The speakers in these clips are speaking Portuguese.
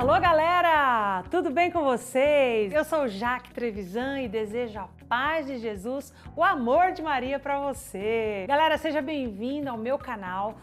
Alô, galera! Tudo bem com vocês? Eu sou Jaque Trevisan e desejo a paz de Jesus, o amor de Maria para você. Galera, seja bem-vindo ao meu canal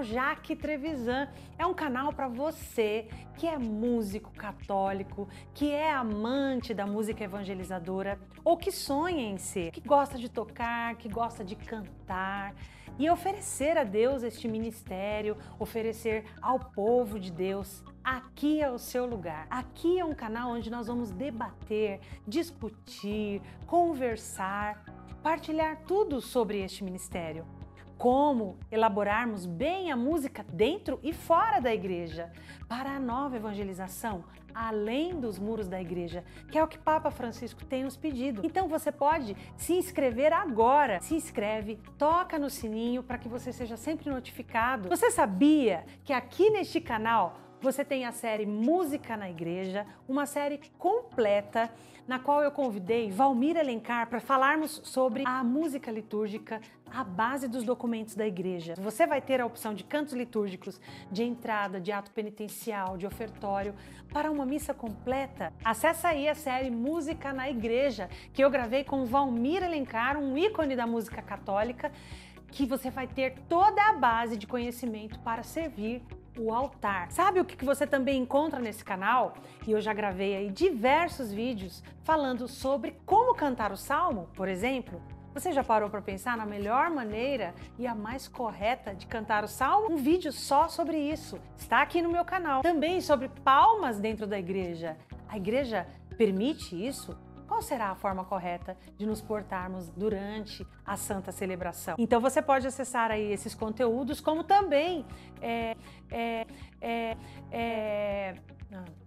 Jaque Trevisan. É um canal para você que é músico católico, que é amante da música evangelizadora ou que sonha em ser, que gosta de tocar, que gosta de cantar e oferecer a Deus este ministério, oferecer ao povo de Deus. Aqui é o seu lugar. Aqui é um canal onde nós vamos debater, discutir, conversar, partilhar tudo sobre este ministério. Como elaborarmos bem a música dentro e fora da igreja para a nova evangelização, além dos muros da igreja, que é o que Papa Francisco tem nos pedido. Então você pode se inscrever agora. Se inscreve, toca no sininho para que você seja sempre notificado. Você sabia que aqui neste canal você tem a série Música na Igreja, uma série completa na qual eu convidei Valmir Alencar para falarmos sobre a música litúrgica, a base dos documentos da igreja. Você vai ter a opção de cantos litúrgicos, de entrada, de ato penitencial, de ofertório, para uma missa completa. Acesse aí a série Música na Igreja, que eu gravei com Valmir Alencar, um ícone da música católica, que você vai ter toda a base de conhecimento para servir o altar. Sabe o que você também encontra nesse canal? E eu já gravei aí diversos vídeos falando sobre como cantar o salmo, por exemplo. Você já parou para pensar na melhor maneira e a mais correta de cantar o salmo? Um vídeo só sobre isso está aqui no meu canal. Também sobre palmas dentro da igreja. A igreja permite isso? Qual será a forma correta de nos portarmos durante a Santa Celebração? Então você pode acessar aí esses conteúdos, como também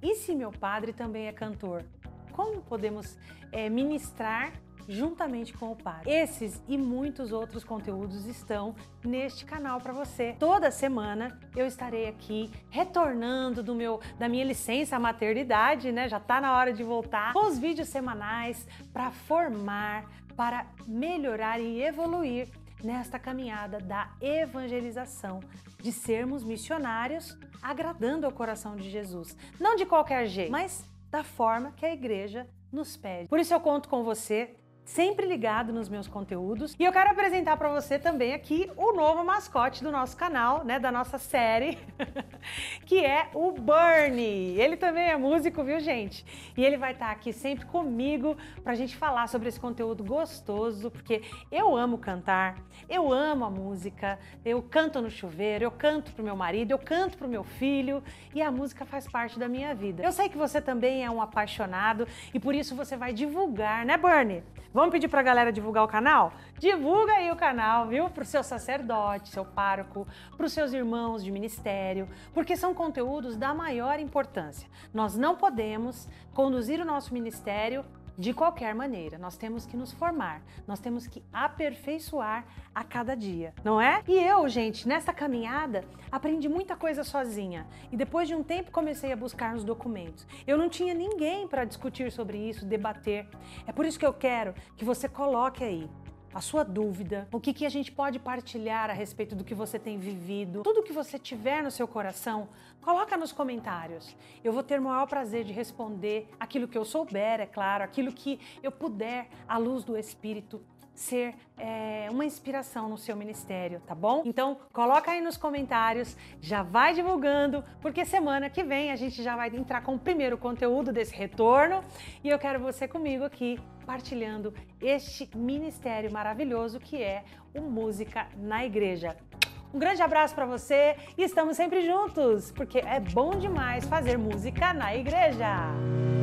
e se meu padre também é cantor? Como podemos ministrar juntamente com o padre? Esses e muitos outros conteúdos estão neste canal para você. Toda semana eu estarei aqui retornando da minha licença maternidade, né? Já tá na hora de voltar com os vídeos semanais para formar, para melhorar e evoluir nesta caminhada da evangelização, de sermos missionários agradando ao coração de Jesus. Não de qualquer jeito, mas da forma que a igreja nos pede. Por isso eu conto com você, sempre ligado nos meus conteúdos. E eu quero apresentar para você também aqui o novo mascote do nosso canal, né, da nossa série, que é o Bernie. Ele também é músico, viu, gente? E ele vai estar aqui sempre comigo pra gente falar sobre esse conteúdo gostoso, porque eu amo cantar, eu amo a música, eu canto no chuveiro, eu canto pro meu marido, eu canto pro meu filho e a música faz parte da minha vida. Eu sei que você também é um apaixonado e por isso você vai divulgar, né, Bernie? Vamos pedir pra galera divulgar o canal? Divulga aí o canal, viu? Pro seu sacerdote, seu pároco, pros seus irmãos de ministério, porque são conteúdos da maior importância. Nós não podemos conduzir o nosso ministério de qualquer maneira. Nós temos que nos formar, nós temos que aperfeiçoar a cada dia, não é? E eu, gente, nessa caminhada, aprendi muita coisa sozinha. E depois de um tempo comecei a buscar nos documentos. Eu não tinha ninguém para discutir sobre isso, debater. É por isso que eu quero que você coloque aí a sua dúvida, o que a gente pode partilhar a respeito do que você tem vivido, tudo que você tiver no seu coração, coloca nos comentários. Eu vou ter o maior prazer de responder aquilo que eu souber, é claro, aquilo que eu puder, à luz do Espírito, ser uma inspiração no seu ministério, tá bom? Então, coloca aí nos comentários, já vai divulgando, porque semana que vem a gente já vai entrar com o primeiro conteúdo desse retorno e eu quero você comigo aqui partilhando este ministério maravilhoso que é o Música na Igreja. Um grande abraço para você e estamos sempre juntos, porque é bom demais fazer música na igreja!